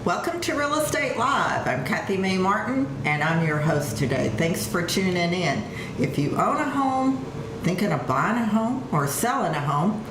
Welcome to Real Estate Live. I'm Kathy Mae Martin, and I'm your host today. Thanks for tuning in. If you own a home, thinking of buying a home, or selling a home,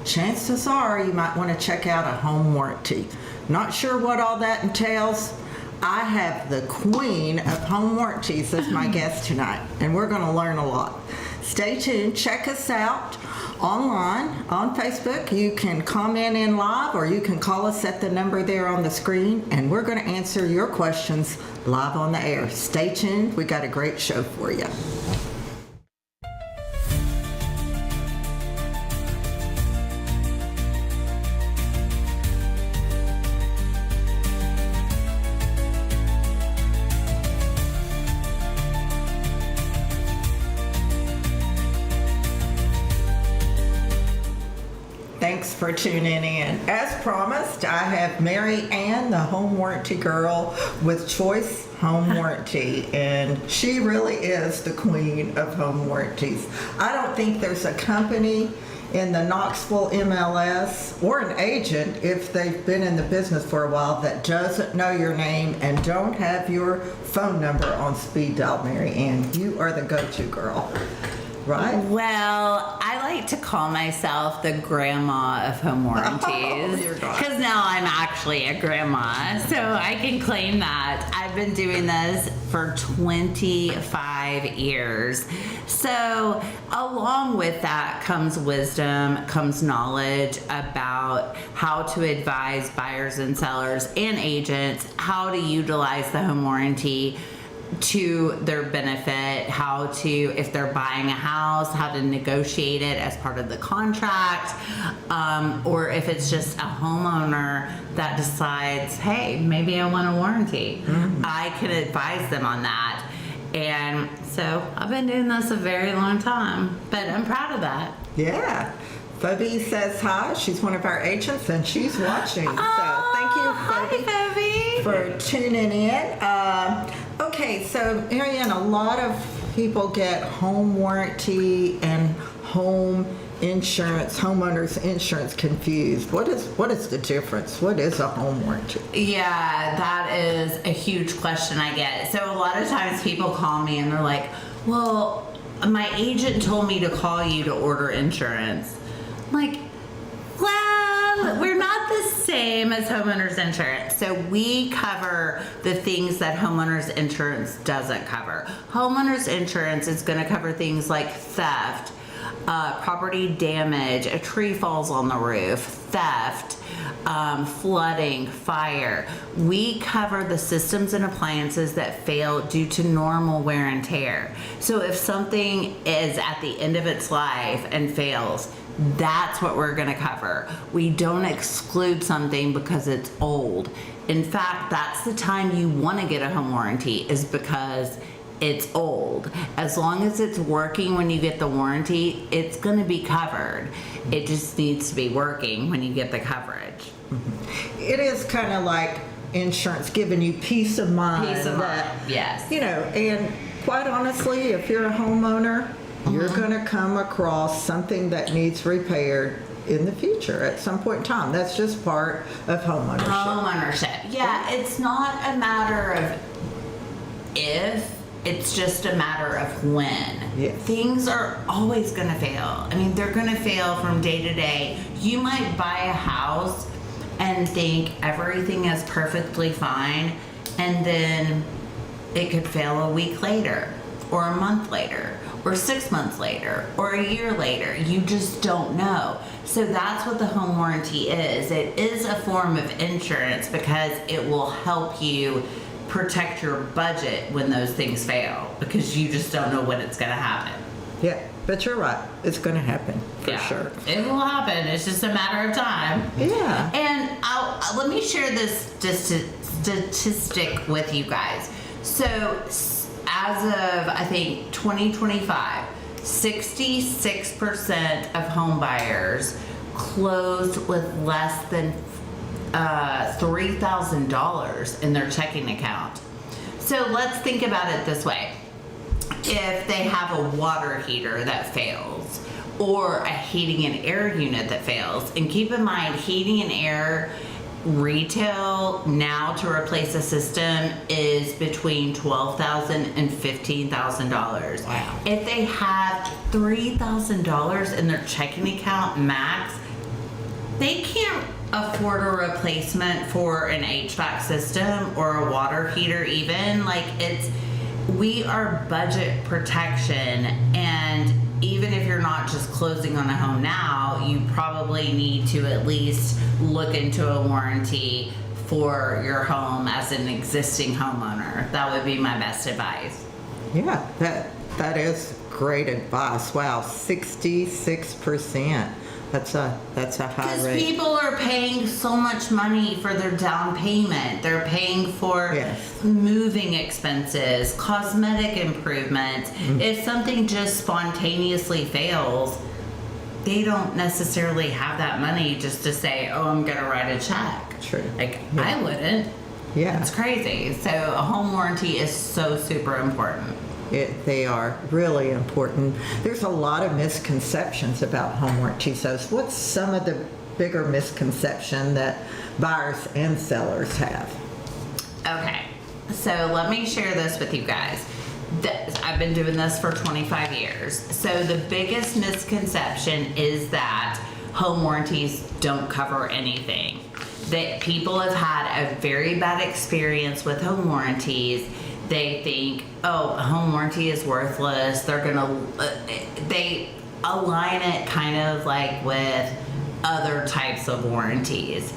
chances are you might want to check out a home warranty. Not sure what all that entails? I have the queen of home warranties as my guest tonight, and we're going to learn a lot. Stay tuned. Check us out online on Facebook. You can comment in live, or you can call us at the number there on the screen, and we're going to answer your questions live on the air. Stay tuned. We got a great show for you. Thanks for tuning in. As promised, I have Maryann, the home warranty girl with Choice Home Warranty, and she really is the queen of home warranties. I don't think there's a company in the Knoxville MLS or an agent, if they've been in the business for a while, that doesn't know your name and don't have your phone number on speed dial. Maryann, you are the go-to girl. Right? Well, I like to call myself the grandma of home warranties because now I'm actually a grandma, so I can claim that. I've been doing this for 25 years. So along with that comes wisdom, comes knowledge about how to advise buyers and sellers and agents how to utilize the home warranty to their benefit, how to, if they're buying a house, how to negotiate it as part of the contract, or if it's just a homeowner that decides, hey, maybe I want a warranty. I can advise them on that. And so I've been doing this a very long time, but I'm proud of that. Yeah. Phoebe says hi. She's one of our agents, and she's watching. So thank you, Phoebe, hi, Phoebe, for tuning in. Okay, so Maryann, a lot of people get home warranty and home insurance, homeowners insurance confused. What is the difference? What is a home warranty? Yeah, that is a huge question I get. So a lot of times people call me and they're like, well, my agent told me to call you to order insurance. I'm like, well, we're not the same as homeowners insurance. So we cover the things that homeowners insurance doesn't cover. Homeowners insurance is going to cover things like theft, property damage, a tree falls on the roof, theft, flooding, fire. We cover the systems and appliances that fail due to normal wear and tear. So if something is at the end of its life and fails, that's what we're going to cover. We don't exclude something because it's old. In fact, that's the time you want to get a home warranty, is because it's old. As long as it's working when you get the warranty, it's going to be covered. It just needs to be working when you get the coverage. It is kind of like insurance giving you peace of mind. Peace of mind, yes. You know, and quite honestly, if you're a homeowner, you're going to come across something that needs repaired in the future at some point in time. That's just part of homeownership. Homeownership. Yeah, it's not a matter of if, it's just a matter of when. Yes. Things are always going to fail. I mean, they're going to fail from day to day. You might buy a house and think everything is perfectly fine, and then it could fail a week later, or a month later, or 6 months later, or a year later. You just don't know. So that's what the home warranty is. It is a form of insurance because it will help you protect your budget when those things fail, because you just don't know when it's going to happen. Yeah, but you're right. It's going to happen for sure. It will happen. It's just a matter of time. Yeah. And let me share this statistic with you guys. So as of, I think, 2025, 66% of home buyers closed with less than $3,000 in their checking account. So let's think about it this way. If they have a water heater that fails, or a heating and air unit that fails, and keep in mind, heating and air retail now to replace a system is between $12,000 and $15,000. Wow. If they have $3,000 in their checking account max, they can't afford a replacement for an HVAC system or a water heater even. Like, we are budget protection, and even if you're not just closing on a home now, you probably need to at least look into a warranty for your home as an existing homeowner. That would be my best advice. Yeah, that is great advice. Wow, 66%. That's a high Because rate. people are paying so much money for their down payment. They're paying for moving expenses, cosmetic improvements. If something just spontaneously fails, they don't necessarily have that money just to say, oh, I'm going to write a check. True. Like, I wouldn't. Yeah. It's crazy. So a home warranty is so super important. They are really important. There's a lot of misconceptions about home warranties. So what's some of the bigger misconception that buyers and sellers have? Okay, so let me share this with you guys. I've been doing this for 25 years. So the biggest misconception is that home warranties don't cover anything. That people have had a very bad experience with home warranties. They think, oh, a home warranty is worthless. They align it kind of like with other types of warranties.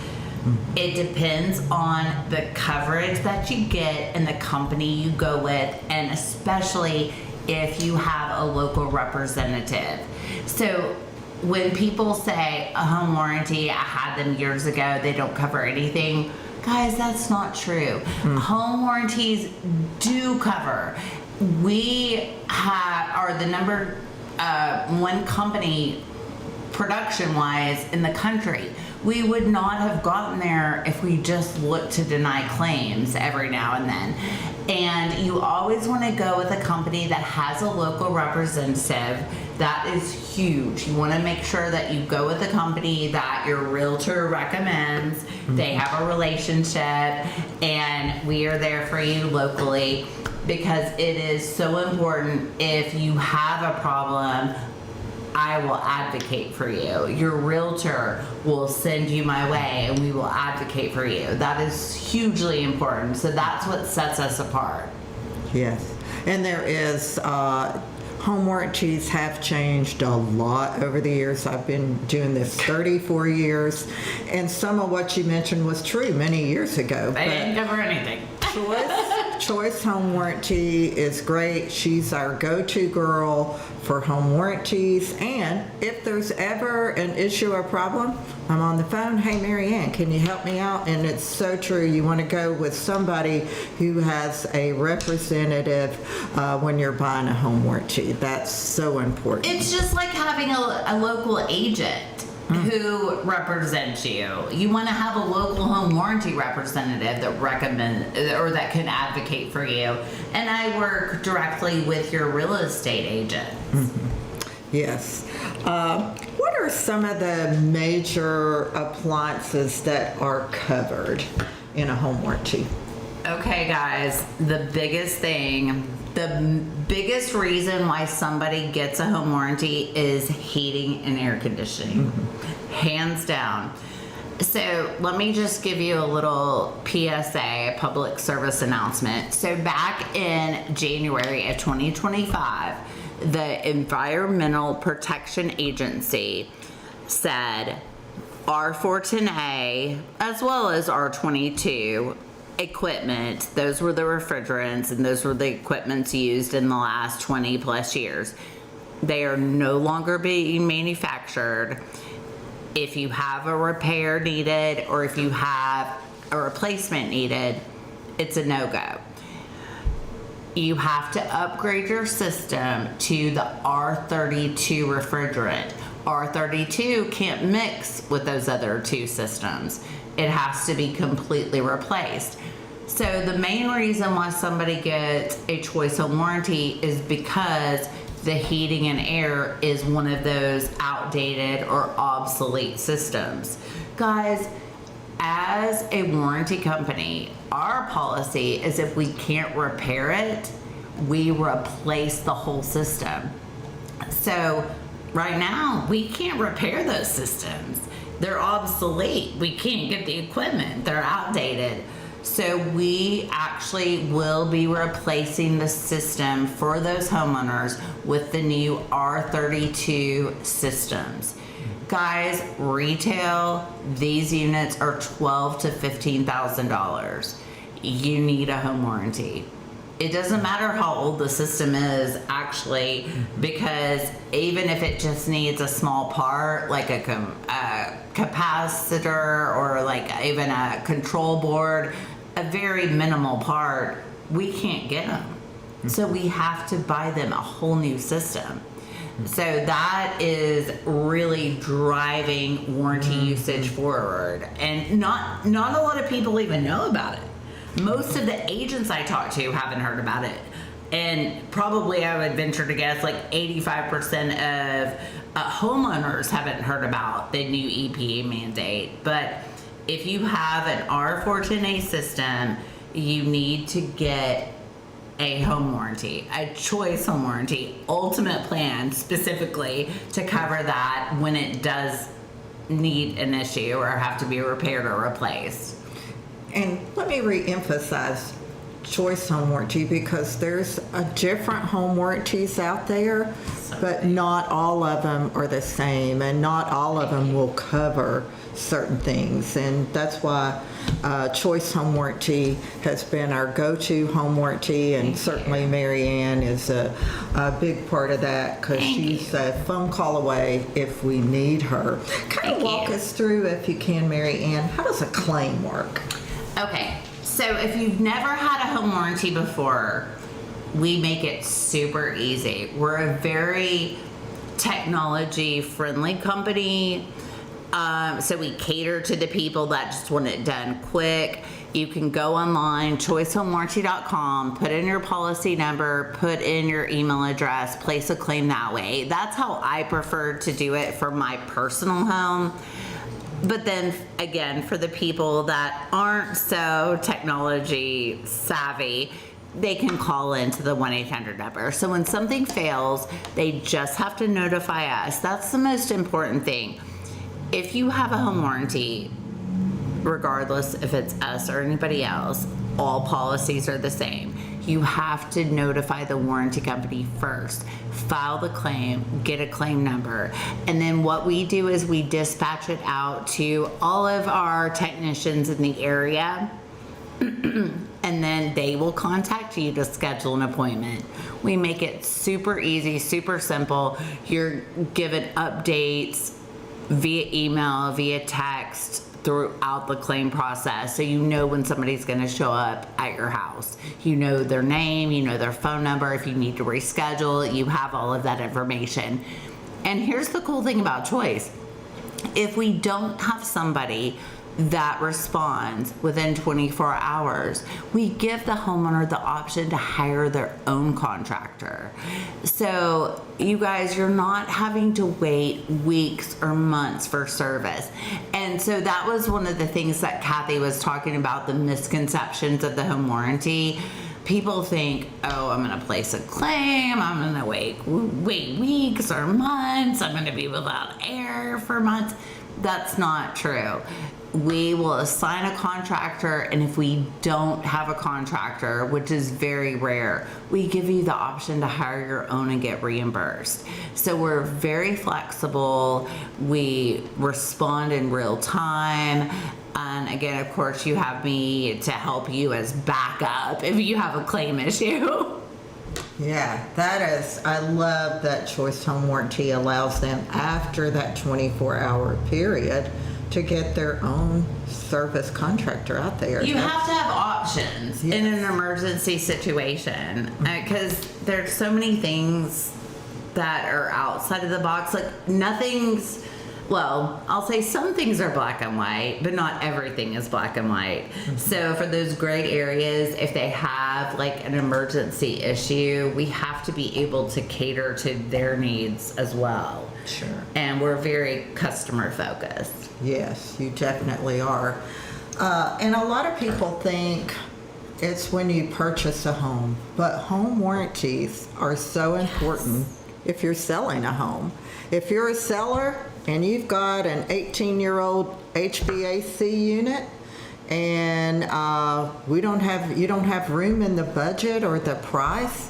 It depends on the coverage that you get and the company you go with, and especially if you have a local representative. So when people say a home warranty, I had them years ago, they don't cover anything. Guys, that's not true. Home warranties do cover. We are the number one company production-wise in the country. We would not have gotten there if we just looked to deny claims every now and then. And you always want to go with a company that has a local representative. That is huge. You want to make sure that you go with a company that your realtor recommends. They have a relationship, and we are there for you locally, because it is so important. If you have a problem, I will advocate for you. Your realtor will send you my way, and we will advocate for you. That is hugely important. So that's what sets us apart. Yes. And there is, home warranties have changed a lot over the years. I've been doing this 34 years, and some of what you mentioned was true many years ago. They didn't cover anything. Choice Home Warranty is great. She's our go-to girl for home warranties. And if there's ever an issue or problem, I'm on the phone. Hey, Maryann, can you help me out? And it's so true. You want to go with somebody who has a representative when you're buying a home warranty. That's so important. It's just like having a local agent who represents you. You want to have a local home warranty representative that recommend or that can advocate for you. And I work directly with your real estate agent. Yes. What are some of the major appliances that are covered in a home warranty? Okay, guys, the biggest reason why somebody gets a home warranty is heating and air conditioning. Hands down. So let me just give you a little PSA, a public service announcement. So back in January of 2025, the Environmental Protection Agency said R410A as well as R22 equipment, those were the refrigerants and those were the equipments used in the last 20 plus years. They are no longer being manufactured. If you have a repair needed or if you have a replacement needed, it's a no-go. You have to upgrade your system to the R32 refrigerant. R32 can't mix with those other two systems. It has to be completely replaced. So the main reason why somebody gets a Choice Home warranty is because the heating and air is one of those outdated or obsolete systems. Guys, as a warranty company, our policy is if we can't repair it, we replace the whole system. So right now, we can't repair those systems. They're obsolete. We can't get the equipment. They're outdated. So we actually will be replacing the system for those homeowners with the new R32 systems. Guys, retail, these units are $12,000 to $15,000. You need a home warranty. It doesn't matter how old the system is, actually, because even if it just needs a small part, like a capacitor or like even a control board, a very minimal part, we can't get them. So we have to buy them a whole new system. So that is really driving warranty usage forward. And not a lot of people even know about it. Most of the agents I talk to haven't heard about it. And probably I would venture to guess like 85% of homeowners haven't heard about the new EPA mandate. But if you have an R410A system, you need to get a home warranty, a Choice home warranty, ultimate plan specifically to cover that when it does need an issue or have to be repaired or replaced. And let me re-emphasize Choice home warranty because there's a different home warranties out there, but not all of them are the same and not all of them will cover certain things. And that's why Choice home warranty has been our go-to home warranty, and certainly Maryann is a big part of that because she's a phone call away if we need her. Kind of walk us through, if you can, Maryann, how does a claim work? Okay, so if you've never had a home warranty before, we make it super easy. We're a very technology-friendly company. So we cater to the people that just want it done quick. You can go online, choicehomewarranty.com, put in your policy number, put in your email address, place a claim that way. That's how I prefer to do it for my personal home. But then again, for the people that aren't so technology savvy, they can call into the 1-800 number. So when something fails, they just have to notify us. That's the most important thing. If you have a home warranty, regardless if it's us or anybody else, all policies are the same. You have to notify the warranty company first, file the claim, get a claim number, and then what we do is we dispatch it out to all of our technicians in the area, and then they will contact you to schedule an appointment. We make it super easy, super simple. You're given updates via email, via text, throughout the claim process, so you know when somebody's going to show up at your house. You know their name, you know their phone number. If you need to reschedule, you have all of that information. And here's the cool thing about Choice. If we don't have somebody that responds within 24 hours, we give the homeowner the option to hire their own contractor. So you guys, you're not having to wait weeks or months for service. And so that was one of the things that Kathy was talking about, the misconceptions of the home warranty. People think, oh, I'm going to place a claim, I'm going to wait weeks or months, I'm going to be without air for months. That's not true. We will assign a contractor, and if we don't have a contractor, which is very rare, we give you the option to hire your own and get reimbursed. So we're very flexible. We respond in real time. And again, of course, you have me to help you as backup if you have a claim issue. Yeah, I love that Choice Home Warranty allows them after that 24-hour period to get their own service contractor out there. You have to have options in an emergency situation, because there's so many things that are outside of the box. Like nothing's, well, I'll say some things are black and white, but not everything is black and white. So for those gray areas, if they have like an emergency issue, we have to be able to cater to their needs as well. Sure. And we're very customer focused. Yes, you definitely are. And a lot of people think it's when you purchase a home, but home warranties are so important if you're selling a home. If you're a seller and you've got an 18-year-old HVAC unit and you don't have room in the budget or the price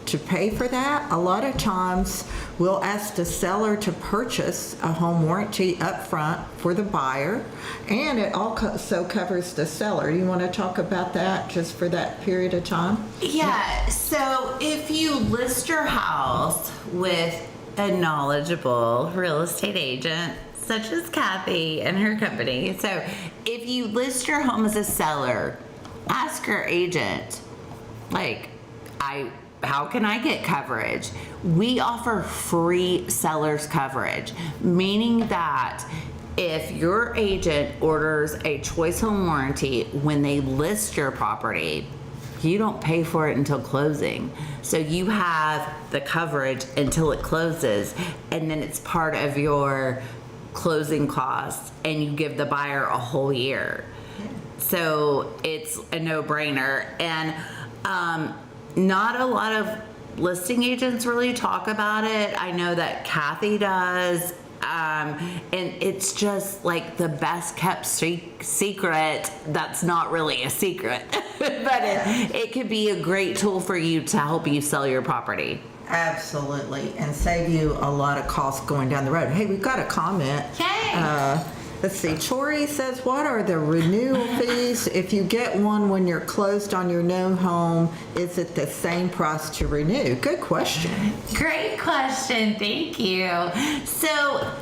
to pay for that, a lot of times we'll ask the seller to purchase a home warranty up front for the buyer, and it also covers the seller. You want to talk about that just for that period of time? Yeah, so if you list your house with a knowledgeable real estate agent, such as Kathy and her company, so if you list your home as a seller, ask your agent, like, how can I get coverage? We offer free seller's coverage, meaning that if your agent orders a Choice Home Warranty when they list your property, you don't pay for it until closing. So you have the coverage until it closes, and then it's part of your closing costs, and you give the buyer a whole year. So it's a no-brainer. And not a lot of listing agents really talk about it. I know that Kathy does. And it's just like the best kept secret that's not really a secret. But it could be a great tool for you to help you sell your property. Absolutely, and save you a lot of costs going down the road. Hey, we've got a comment. Hey! Let's see, Tori says, what are the renewal fees? If you get one when you're closed on your new home, is it the same price to renew? Good question. Great question, thank you. So,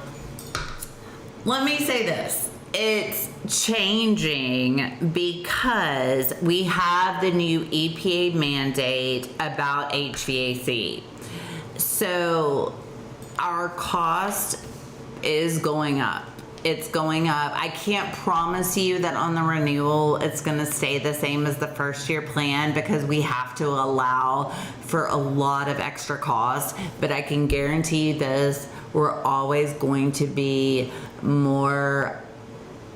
let me say this. It's changing because we have the new EPA mandate about HVAC. So, our cost is going up. It's going up. I can't promise you that on the renewal it's going to stay the same as the first year plan, because we have to allow for a lot of extra cost. But I can guarantee you this, we're always going to be more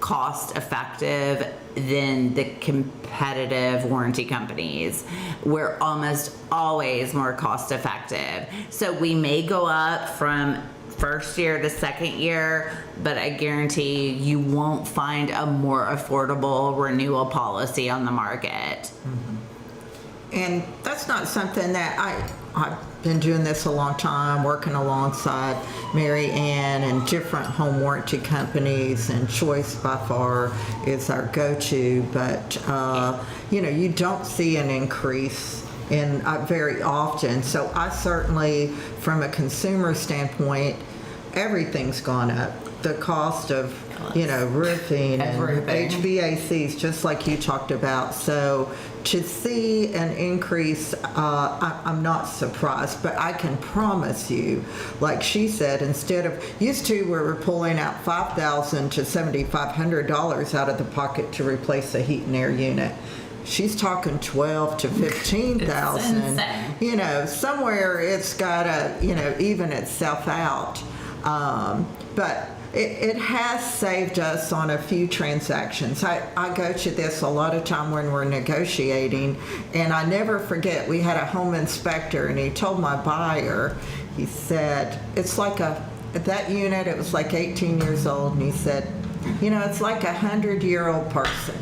cost effective than the competitive warranty companies. We're almost always more cost effective. So we may go up from first year to second year, but I guarantee you won't find a more affordable renewal policy on the market. Mm-hmm. And that's not something that I've been doing this a long time, working alongside Maryann and different home warranty companies, and Choice by far is our go-to, but you don't see an increase in very often. So I certainly, from a consumer standpoint, everything's gone up. The cost of, roofing and HVACs, just like you talked about. So to see an increase, I'm not surprised, but I can promise you, like she said, instead of, used to we were pulling out $5,000 to $7,500 out of the pocket to replace a heat and air unit. She's talking 12 to 15,000. You know, somewhere it's got to, you know, even itself out. But it has saved us on a few transactions. I go to this a lot of time when we're negotiating, and I never forget, we had a home inspector, and he told my buyer, he said, it's like that unit, it was like 18 years old, and he said, you know, it's like 100-year-old person.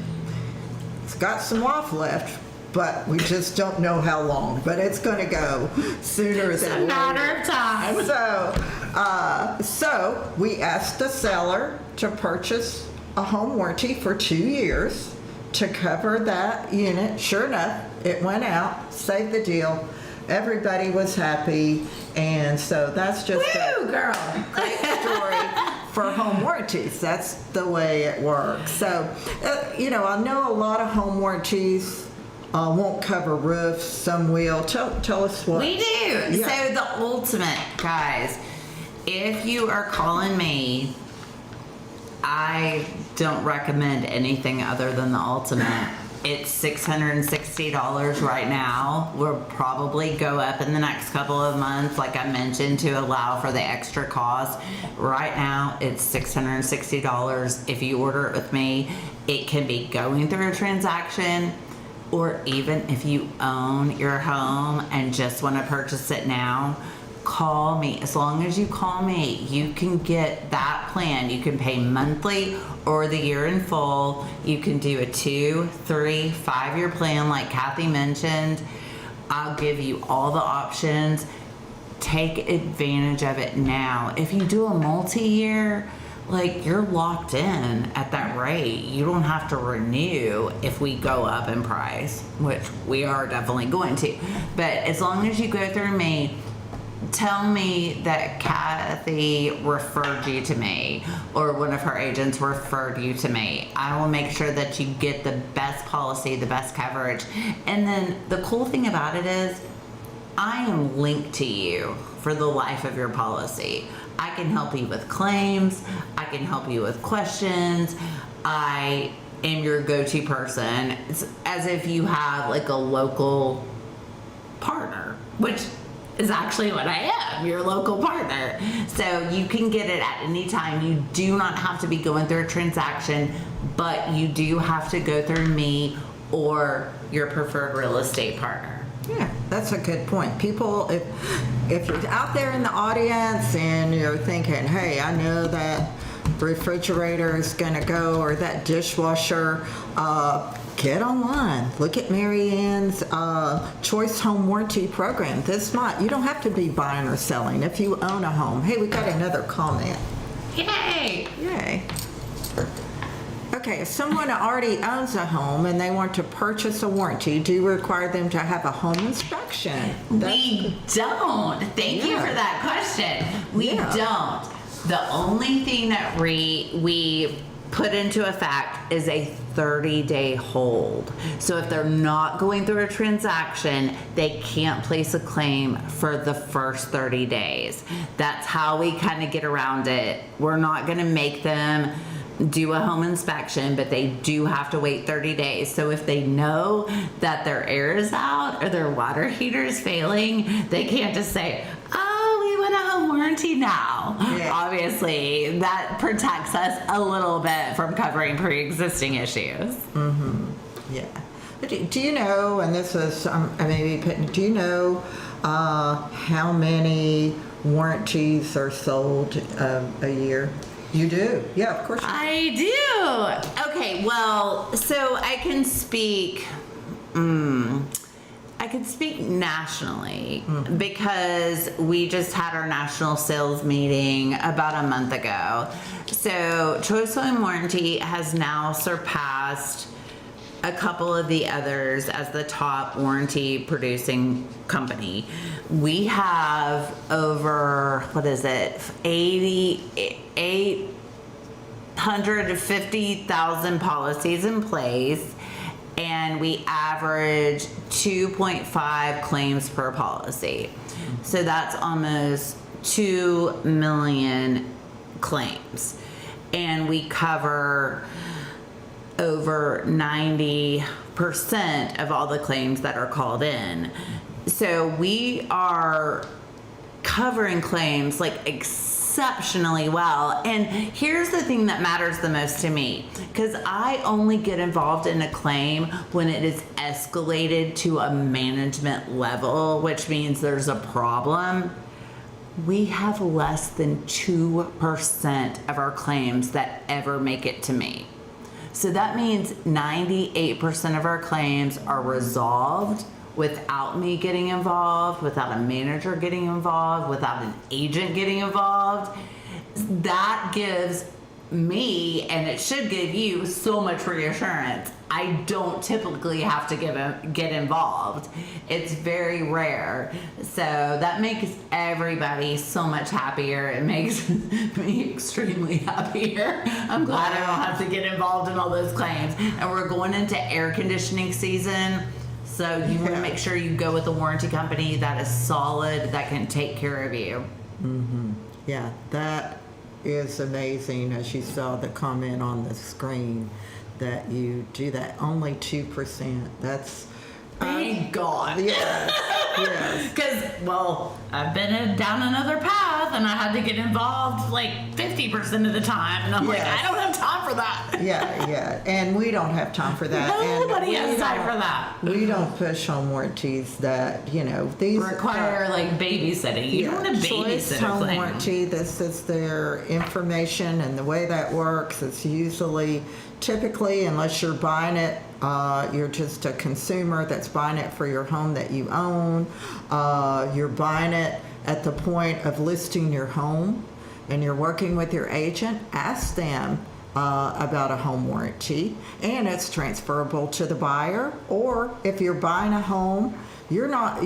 It's got some life left, but we just don't know how long. But it's going to go sooner than later. It's a matter of time. So we asked the seller to purchase a home warranty for 2 years to cover that unit. Sure enough, it went out, saved the deal. Everybody was happy, and so that's just Woo, girl. great story for home warranties. That's the way it works. So, you know, I know a lot of home warranties won't cover roofs. Some will. Tell us what. We do. Yeah. So the ultimate, guys, if you are calling me, I don't recommend anything other than the ultimate. It's $660 right now. We'll probably go up in the next couple of months, like I mentioned, to allow for the extra cost. Right now, it's $660. If you order it with me, it can be going through a transaction, or even if you own your home and just want to purchase it now, call me. As long as you call me, you can get that plan. You can pay monthly or the year in full. You can do a 2, 3, 5-year plan like Kathy mentioned. I'll give you all the options. Take advantage of it now. If you do a multi-year, like, you're locked in at that rate. You don't have to renew if we go up in price, which we are definitely going to. But as long as you go through me, tell me that Kathy referred you to me, or one of her agents referred you to me. I will make sure that you get the best policy, the best coverage. And then the cool thing about it is, I am linked to you for the life of your policy. I can help you with claims. I can help you with questions. I am your go-to person. It's as if you have like a local partner, which is actually what I am, your local partner. So you can get it at any time. You do not have to be going through a transaction, but you do have to go through me or your preferred real estate partner. Yeah, that's a good point. People, if you're out there in the audience and you're thinking, hey, I know that refrigerator is going to go, or that dishwasher, get online. Look at Maryann's Choice Home Warranty Program this month. You don't have to be buying or selling if you own a home. Hey, we got another comment. Yay! Yay. Okay, if someone already owns a home and they want to purchase a warranty, do you require them to have a home inspection? We don't. Thank you for that question. We don't. The only thing that we put into effect is a 30-day hold. So if they're not going through a transaction, they can't place a claim for the first 30 days. That's how we kind of get around it. We're not going to make them do a home inspection, but they do have to wait 30 days. So if they know that their air is out or their water heater is failing, they can't just say, oh, we want a home warranty now. Yeah. Obviously, that protects us a little bit from covering pre-existing issues. Mm-hmm. Yeah. But do you know, and this is, do you know how many warranties are sold a year? You do? Yeah, of course. I do. Okay, well, so I can speak nationally because we just had our national sales meeting about a month ago. So Choice Home Warranty has now surpassed a couple of the others as the top warranty producing company. We have over, 850,000 policies in place, and we average 2.5 claims per policy. So that's almost 2 million claims. And we cover over 90% of all the claims that are called in. So we are covering claims like exceptionally well. And here's the thing that matters the most to me, because I only get involved in a claim when it is escalated to a management level, which means there's a problem. We have less than 2% of our claims that ever make it to me. So that means 98% of our claims are resolved without me getting involved, without a manager getting involved, without an agent getting involved. That gives me, and it should give you, so much reassurance. I don't typically have to get involved. It's very rare. So that makes everybody so much happier. It makes me extremely happier. I'm glad I don't have to get involved in all those claims. And we're going into air conditioning season. So you want to make sure you go with a warranty company that is solid, that can take care of you. Mm-hmm. Yeah, that is amazing. As you saw the comment on the screen, that you do that. Only 2%. That's thank God. Yes. Yes. Because, well, I've been down another path and I had to get involved like 50% of the time. And I'm like, I don't have time for that. Yeah. And we don't have time for that. Nobody has time for that. We don't push home warranties that, these require like babysitting. You don't want to choice babysit home a claim. warranty. This is their information, and the way that works, it's usually, typically, unless you're buying it, you're just a consumer that's buying it for your home that you own. You're buying it at the point of listing your home, and you're working with your agent. Ask them about a home warranty, and it's transferable to the buyer. Or if you're buying a home, you're not,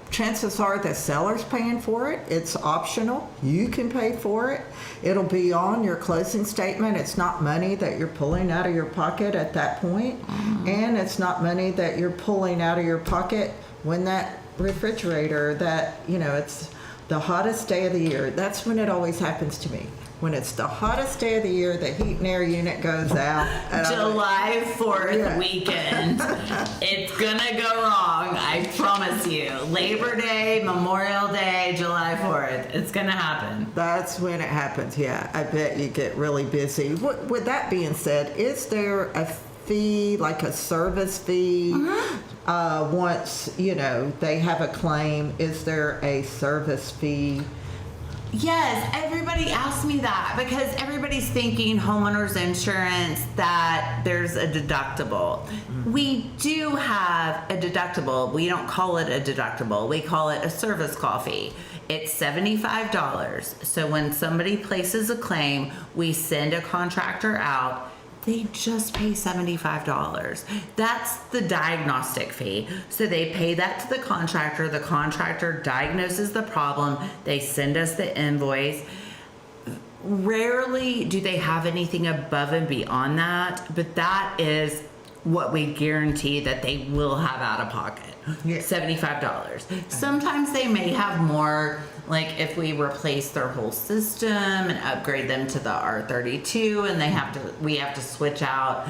chances are the seller's paying for it. It's optional. You can pay for it. It'll be on your closing statement. It's not money that you're pulling out of your pocket at that point. And it's not money that you're pulling out of your pocket when that refrigerator, it's the hottest day of the year. That's when it always happens to me. When it's the hottest day of the year, the heat and air unit goes out. July 4th weekend. It's gonna go wrong, I promise you. Labor Day, Memorial Day, July 4th. It's gonna happen. That's when it happens, yeah. I bet you get really busy. With that being said, is there a fee, like a service fee? Once, they have a claim, is there a service fee? Yes, everybody asks me that because everybody's thinking homeowners insurance that there's a deductible. We do have a deductible. We don't call it a deductible. We call it a service call fee. It's $75. So when somebody places a claim, we send a contractor out. They just pay $75. That's the diagnostic fee. So they pay that to the contractor. The contractor diagnoses the problem. They send us the invoice. Rarely do they have anything above and beyond that, but that is what we guarantee that they will have out of pocket. Yeah. $75. Sometimes they may have more, like if we replace their whole system and upgrade them to the R32, and we have to switch out,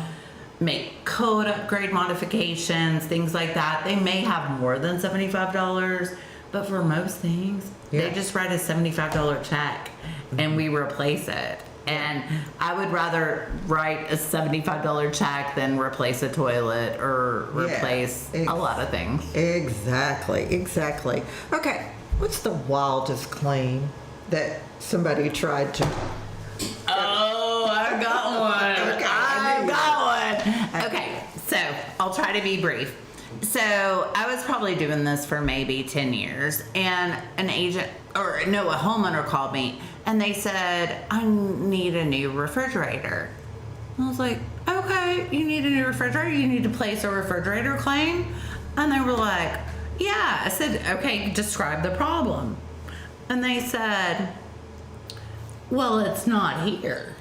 make code upgrade modifications, things like that. They may have more than $75, but for most things, they just write a $75 check and we replace it. And I would rather write a $75 check than replace a toilet or replace a lot of things. Exactly. Okay, what's the wildest claim that somebody tried to... Oh, I've got one. Okay, I've got one. Okay, so I'll try to be brief. So I was probably doing this for maybe 10 years, and a homeowner called me, and they said, I need a new refrigerator. I was like, okay, you need a new refrigerator? You need to place a refrigerator claim? And they were like, yeah. I said, okay, describe the problem. And they said, well, it's not here.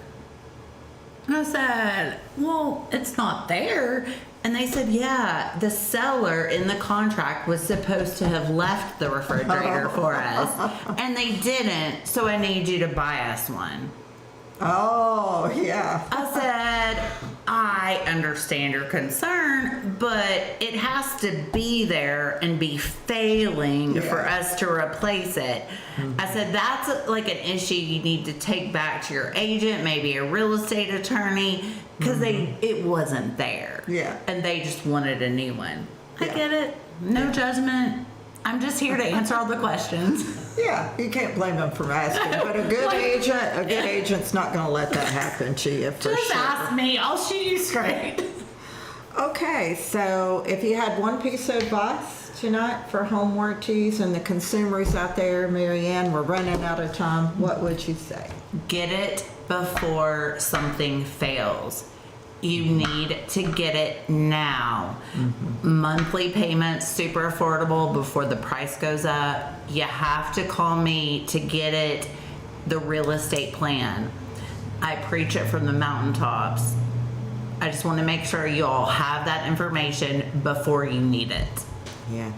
And I said, well, it's not there. And they said, yeah, the seller in the contract was supposed to have left the refrigerator for us. And they didn't, so I need you to buy us one. Oh, yeah. I said, I understand your concern, but it has to be there and be failing for us to replace it. I said, that's like an issue you need to take back to your agent, maybe a real estate attorney, because it wasn't there. Yeah. And they just wanted a new one. I Yeah. get it. No judgment. I'm just here to answer all the questions. Yeah, you can't blame them for asking, but a good agent's not going to let that happen to you for Just sure. ask me. I'll shoot you straight. Okay, so if you had one piece of advice tonight for home warranties and the consumers out there, Maryann, we're running out of time, what would you say? Get it before something fails. You need to get it now. Monthly payments, super affordable before the price goes up. You have to call me to get it, the real estate plan. I preach it from the mountaintops. I just want to make sure you all have that information before you need it. Yeah.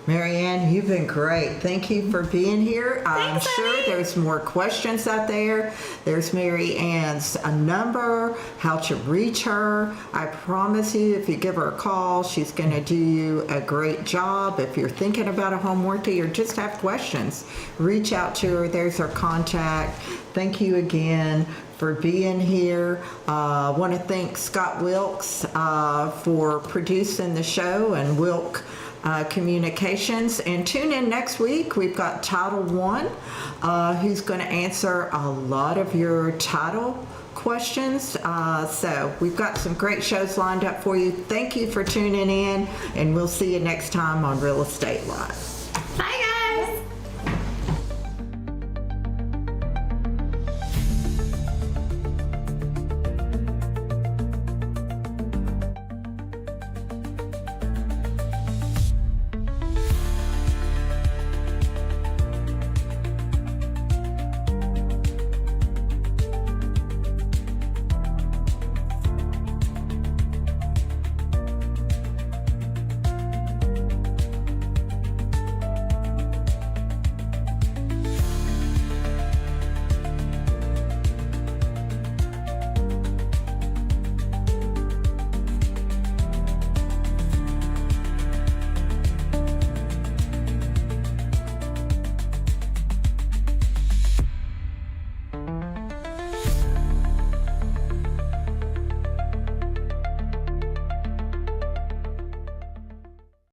Maryann, you've been great. Thank you for being here. I'm Thanks, sure honey. there's more questions out there. There's Maryann's number, how to reach her. I promise you, if you give her a call, she's going to do you a great job. If you're thinking about a home warranty or just have questions, reach out to her. There's her contact. Thank you again for being here. I want to thank Scott Wilkes for producing the show, and Wilk Communications. And tune in next week. We've got Title One, who's going to answer a lot of your title questions. So we've got some great shows lined up for you. Thank you for tuning in, and we'll see you next time on Real Estate Live. Bye, guys.